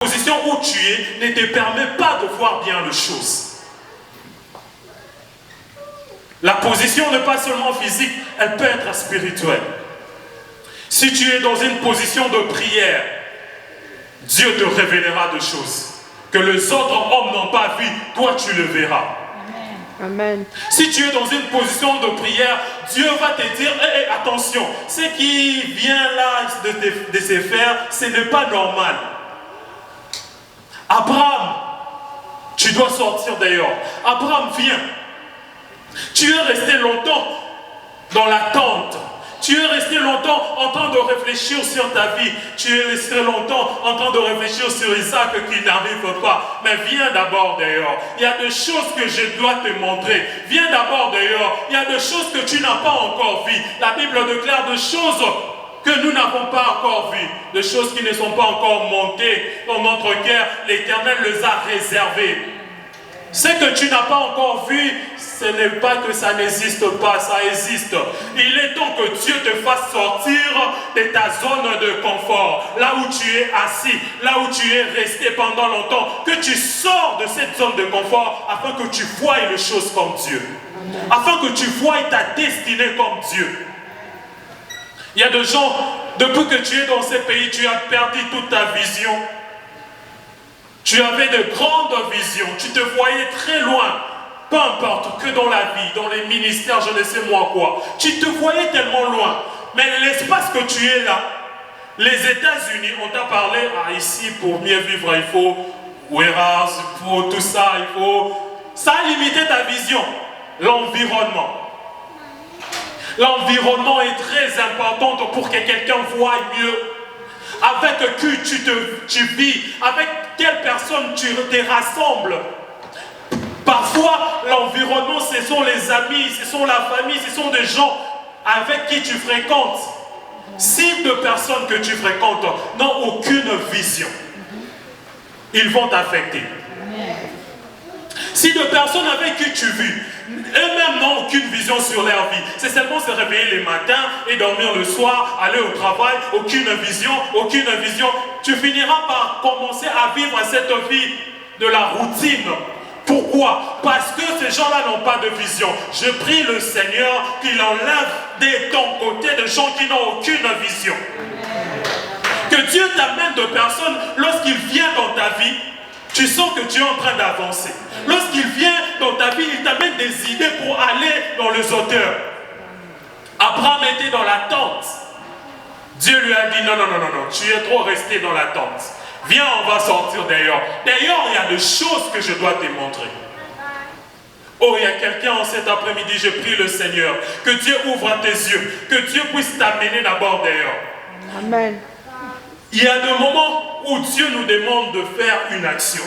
position où tu es ne te permet pas de voir bien les choses. La position n'est pas seulement physique, elle peut être spirituelle. Si tu es dans une position de prière, Dieu te révélera des choses que les autres hommes n'ont pas vues, toi tu le verras. Amen. Si tu es dans une position de prière, Dieu va te dire, attention, ce qui vient là de se faire, ce n'est pas normal. Abraham, tu dois sortir dehors. Abraham, viens. Tu es resté longtemps dans la tente. Tu es resté longtemps en train de réfléchir sur ta vie. Tu es resté longtemps en train de réfléchir sur Isaac qui n'arrive pas. Mais viens d'abord dehors. Il y a des choses que je dois te montrer. Viens d'abord dehors. Il y a des choses que tu n'as pas encore vues. La Bible déclare des choses que nous n'avons pas encore vues. Des choses qui ne sont pas encore montées dans notre cœur. L'Éternel les a réservées. Ce que tu n'as pas encore vu, ce n'est pas que ça n'existe pas, ça existe. Il est temps que Dieu te fasse sortir de ta zone de confort, là où tu es assis, là où tu es resté pendant longtemps, que tu sors de cette zone de confort afin que tu voies les choses comme Dieu, afin que tu voies ta destinée comme Dieu. Il y a des gens, depuis que tu es dans ce pays, tu as perdu toute ta vision. Tu avais de grandes visions, tu te voyais très loin, peu importe, que dans la vie, dans les ministères, je ne sais moi quoi. Tu te voyais tellement loin, mais l'espace que tu es là, les États-Unis, on t'a parlé, ici pour mieux vivre, il faut Whereas, pour tout ça, il faut... Ça a limité ta vision, l'environnement. L'environnement est très important pour que quelqu'un voie mieux. Avec qui tu vis, avec quelle personne tu te rassembles. Parfois, l'environnement, ce sont les amis, ce sont la famille, ce sont des gens avec qui tu fréquentes. Si deux personnes que tu fréquentes n'ont aucune vision, ils vont t'affecter. Si deux personnes avec qui tu vis, eux-mêmes n'ont aucune vision sur leur vie, c'est seulement se réveiller le matin et dormir le soir, aller au travail, aucune vision, tu finiras par commencer à vivre cette vie de la routine. Pourquoi? Parce que ces gens-là n'ont pas de vision. Je prie le Seigneur qu'il enlève de ton côté des gens qui n'ont aucune vision. Que Dieu t'amène de personnes, lorsqu'il vient dans ta vie, tu sens que tu es en train d'avancer. Lorsqu'il vient dans ta vie, il t'amène des idées pour aller dans les hauteurs. Abraham était dans la tente. Dieu lui a dit, non, tu es trop resté dans la tente. Viens, on va sortir dehors. Dehors, il y a des choses que je dois te montrer. Oh, il y a quelqu'un en cet après-midi, je prie le Seigneur, que Dieu ouvre tes yeux, que Dieu puisse t'amener d'abord dehors. Amen. Il y a des moments où Dieu nous demande de faire une action.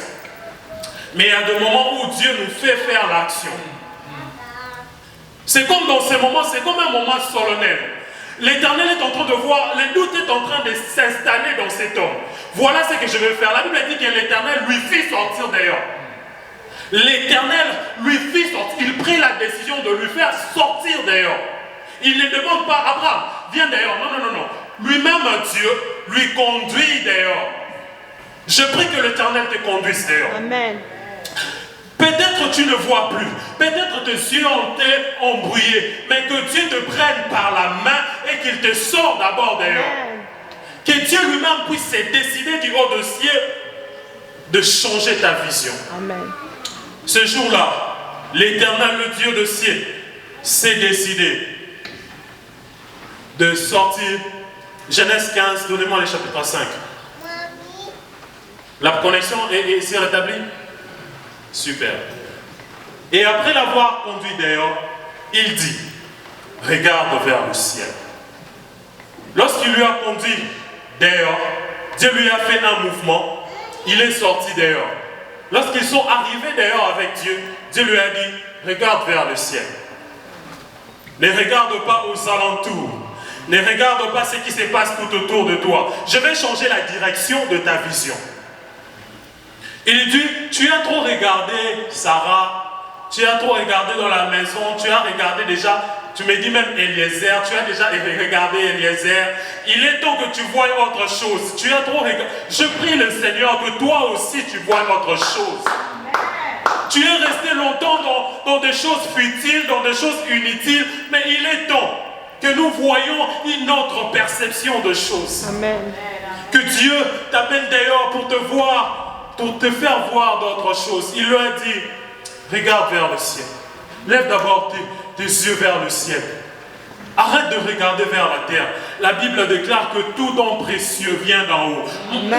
Mais il y a des moments où Dieu nous fait faire l'action. C'est comme dans ces moments, c'est comme un moment solennel. L'Éternel est en train de voir, le doute est en train de s'installer dans cet homme. Voilà ce que je vais faire. La Bible dit que l'Éternel lui fit sortir dehors. L'Éternel lui fit sortir. Il prit la décision de lui faire sortir dehors. Il ne demande pas, Abraham, viens dehors. Non. Lui-même, Dieu, lui conduit dehors. Je prie que l'Éternel te conduise dehors. Amen. Peut-être tu ne vois plus, peut-être tes yeux ont été embrouillés, mais que Dieu te prenne par la main et qu'il te sorte d'abord dehors. Amen. Que Dieu lui-même puisse se décider du haut de ciel de changer ta vision. Amen. Ce jour-là, l'Éternel, le Dieu de ciel, s'est décidé de sortir. Genèse 15, donnez-moi le chapitre 5. La connexion est rétablie? Super. Et après l'avoir conduit dehors, il dit, regarde vers le ciel. Lorsqu'il lui a conduit dehors, Dieu lui a fait un mouvement, il est sorti dehors. Lorsqu'ils sont arrivés dehors avec Dieu, Dieu lui a dit, regarde vers le ciel. Ne regarde pas aux alentours. Ne regarde pas ce qui se passe tout autour de toi. Je vais changer la direction de ta vision. Il dit, tu as trop regardé Sarah, tu as trop regardé dans la maison, tu as regardé déjà tu me dis même Eliezer, tu as déjà regardé Eliezer. Il est temps que tu vois autre chose. Tu as trop regardé. Je prie le Seigneur que toi aussi tu vois autre chose. Tu es resté longtemps dans des choses futiles, dans des choses inutiles, mais il est temps que nous voyions une autre perception de choses. Amen. Que Dieu t'amène d'ailleurs pour te voir, pour te faire voir d'autres choses. Il leur a dit, regarde vers le ciel. Lève d'abord tes yeux vers le ciel. Arrête de regarder vers la terre. La Bible déclare que tout don précieux vient d'en haut.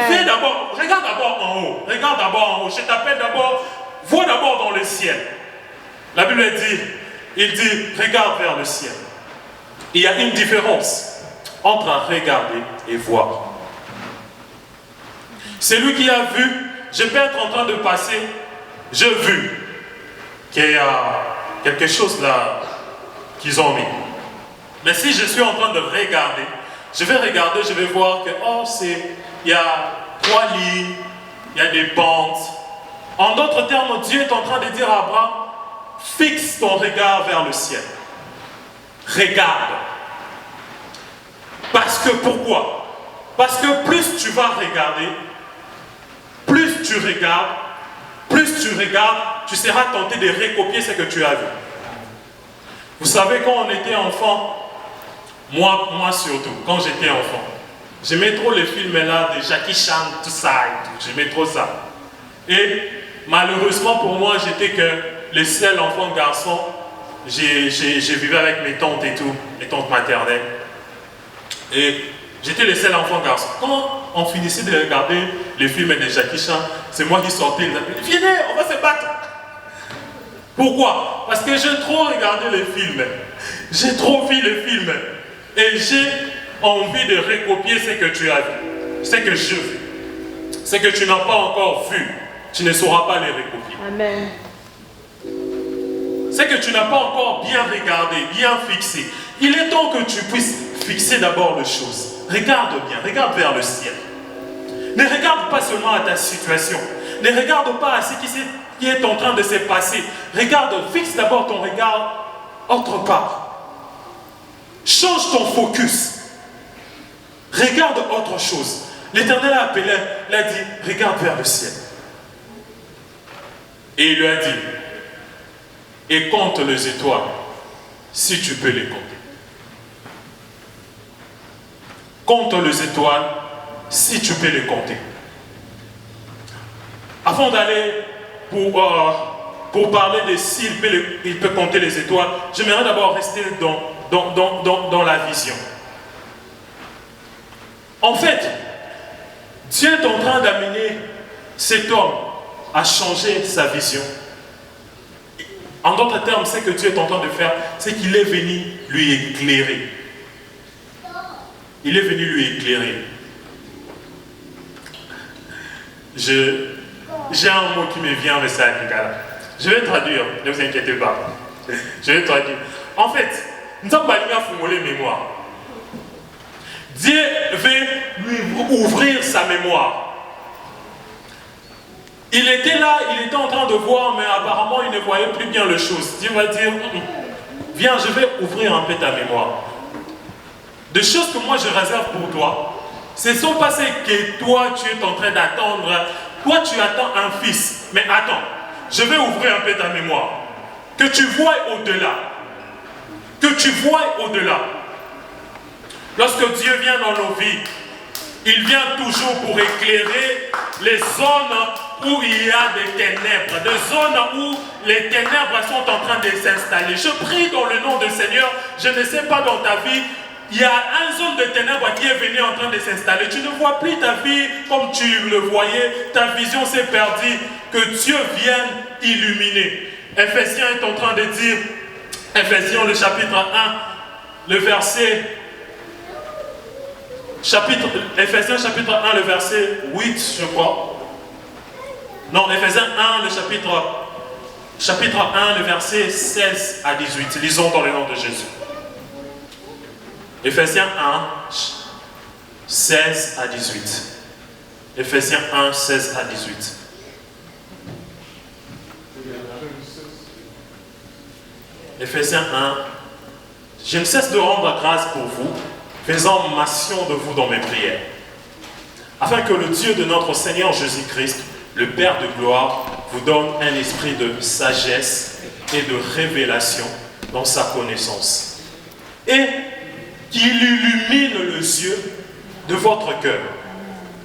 Fais d'abord, regarde d'abord en haut. Regarde d'abord en haut. Je t'appelle d'abord, vois d'abord dans le ciel. La Bible dit, il dit, regarde vers le ciel. Il y a une différence entre regarder et voir. Celui qui a vu, je peux être en train de passer, j'ai vu qu'il y a quelque chose là qu'ils ont mis. Mais si je suis en train de regarder, je vais regarder, je vais voir que, oh, il y a 3 lignes, il y a des pentes. En d'autres termes, Dieu est en train de dire à Abraham, fixe ton regard vers le ciel. Regarde. Parce que, pourquoi? Parce que plus tu vas regarder, plus tu regardes, tu seras tenté de recopier ce que tu as vu. Vous savez, quand on était enfant, moi surtout, quand j'étais enfant, j'aimais trop les films là de Jackie Chan, tout ça, j'aimais trop ça. Et malheureusement pour moi, j'étais que le seul enfant garçon. J'ai vécu avec mes tantes et tout, mes tantes maternelles. Et j'étais le seul enfant garçon. Quand on finissait de regarder les films de Jackie Chan, c'est moi qui sortais. Venez, on va se battre. Pourquoi? Parce que j'ai trop regardé les films. J'ai trop vu les films. Et j'ai envie de recopier ce que tu as vu. Ce que je vis. Ce que tu n'as pas encore vu, tu ne sauras pas les recopier. Amen. C'est que tu n'as pas encore bien regardé, bien fixé. Il est temps que tu puisses fixer d'abord les choses. Regarde bien, regarde vers le ciel. Ne regarde pas seulement à ta situation. Ne regarde pas à ce qui est en train de se passer. Regarde, fixe d'abord ton regard autre part. Change ton focus. Regarde autre chose. L'Éternel a appelé, il a dit, regarde vers le ciel. Et il lui a dit, et compte les étoiles, si tu peux les compter. Compte les étoiles, si tu peux les compter. Avant d'aller pour parler de s'il peut compter les étoiles, j'aimerais d'abord rester dans la vision. En fait, Dieu est en train d'amener cet homme à changer sa vision. En d'autres termes, ce que Dieu est en train de faire, c'est qu'il est venu lui éclairer. Il est venu lui éclairer. J'ai un mot qui me vient avec ça, Nicolas. Je vais traduire, ne vous inquiétez pas. Je vais traduire. En fait, nous avons pas fumé mémoire. Dieu veut lui ouvrir sa mémoire. Il était là, il était en train de voir, mais apparemment il ne voyait plus bien les choses. Dieu va dire, viens, je vais ouvrir un peu ta mémoire. Des choses que moi je réserve pour toi, ce ne sont pas ce que toi tu es en train d'attendre. Toi tu attends un fils, mais attends, je vais ouvrir un peu ta mémoire. Que tu vois au-delà. Que tu vois au-delà. Lorsque Dieu vient dans nos vies, il vient toujours pour éclairer les zones où il y a des ténèbres, des zones où les ténèbres sont en train de s'installer. Je prie dans le nom du Seigneur, je ne sais pas dans ta vie, il y a une zone de ténèbres qui est venue en train de s'installer. Tu ne vois plus ta vie comme tu le voyais, ta vision s'est perdue, que Dieu vienne illuminer. Ephésiens est en train de dire, Ephésiens le chapitre 1, le verset... Ephésiens chapitre 1, le verset 8, je crois. Non, Ephésiens 1, le chapitre 1, le verset 16 à 18. Lisons dans le nom de Jésus. Ephésiens 1, 16 à 18. Ephésiens 1, 16 à 18. Ephésiens 1, Je ne cesse de rendre grâce pour vous, faisant mention de vous dans mes prières, afin que le Dieu de notre Seigneur Jésus-Christ, le Père de gloire, vous donne un esprit de sagesse et de révélation dans sa connaissance, et qu'il illumine les yeux de votre cœur,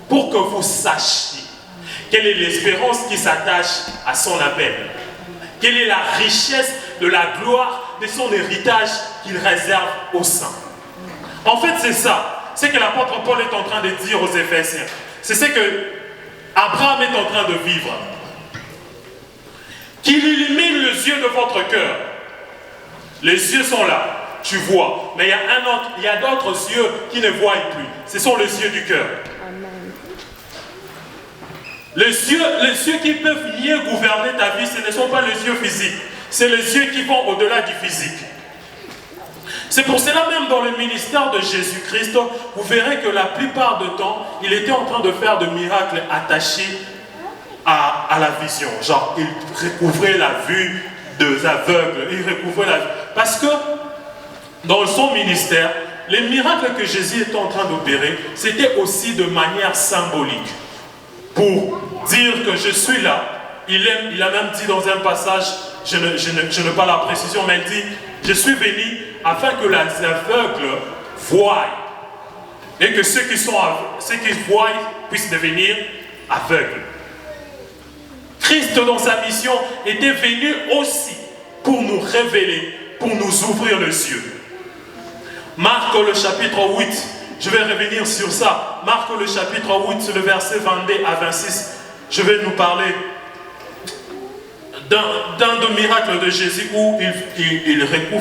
pour que vous sachiez quelle est l'espérance qui s'attache à son appel, quelle est la richesse de la gloire de son héritage qu'il réserve aux saints. En fait, c'est ça, c'est que l'apôtre Paul est en train de dire aux Éphésiens. C'est ce que Abraham est en train de vivre. Qu'il illumine les yeux de votre cœur. Les yeux sont là, tu vois, mais il y a d'autres yeux qui ne voient plus. Ce sont les yeux du cœur. Les yeux qui peuvent mieux gouverner ta vie, ce ne sont pas les yeux physiques. C'est les yeux qui vont au-delà du physique. C'est pour cela même dans le ministère de Jésus-Christ, vous verrez que la plupart du temps, il était en train de faire de miracles attachés à la vision. Genre, il recouvrait la vue des aveugles, il recouvrait la vue. Parce que dans son ministère, les miracles que Jésus était en train d'opérer, c'était aussi de manière symbolique. Pour dire que je suis là. Il a même dit dans un passage, je n'ai pas la précision, mais il dit, je suis venu afin que les aveugles voient et que ceux qui voient puissent devenir aveugles. Christ dans sa mission était venu aussi pour nous révéler, pour nous ouvrir les yeux. Marc le chapitre 8, je vais revenir sur ça. Marc le chapitre 8, le verset 22 à 26, je vais nous parler d'un des miracles de Jésus où il recouvre